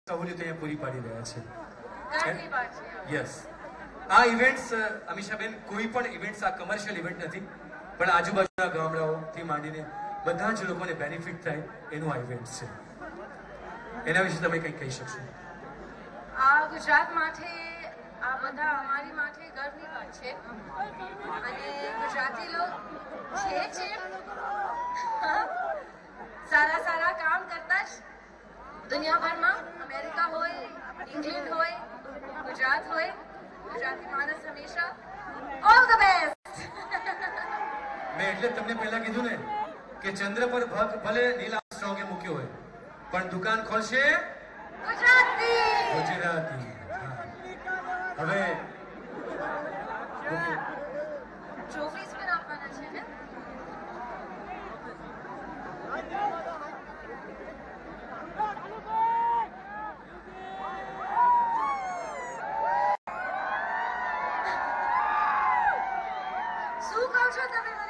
સહુલિયત અહીંયા પૂરી પાડી રહ્યા છે. ગાંધી વાત છે. યસ, આ ઇવેન્ટ્સ અમીષાબેન કોઈ પણ ઇવેન્ટ્સ આ કમર્શિયલ ઇવેન્ટ નથી, પણ આજુબાજુના ગામડાઓથી માંડીને બધા જ લોકોને બેનિફિટ થાય એનું આ ઇવેન્ટ છે. એના વિશે તમે કંઈક કહી શકશો? આ ગુજરાત માટે આ બધા અમારી માટે ગર્વની વાત છે અને ગુજરાતી લોક છે સારા સારા કામ કરતા જ દુનિયાભરમાં, અમેરિકા હોય, ઇંગ્લેન્ડ હોય, ગુજરાત હોય, ગુજરાતી માણસ હંમેશા ઓલ ધ બેસ્ટ. મેં એટલે તમને પહેલા કીધું ને કે ચંદ્ર પર ભલે નીલ આર્મસ્ટ્રોંગે મૂક્યો હોય, પણ દુકાન ખોલશે ગુજરાતી. હવે ટ્રોફીઝ પણ આપવાના છે ને? શું કહો છો તમે?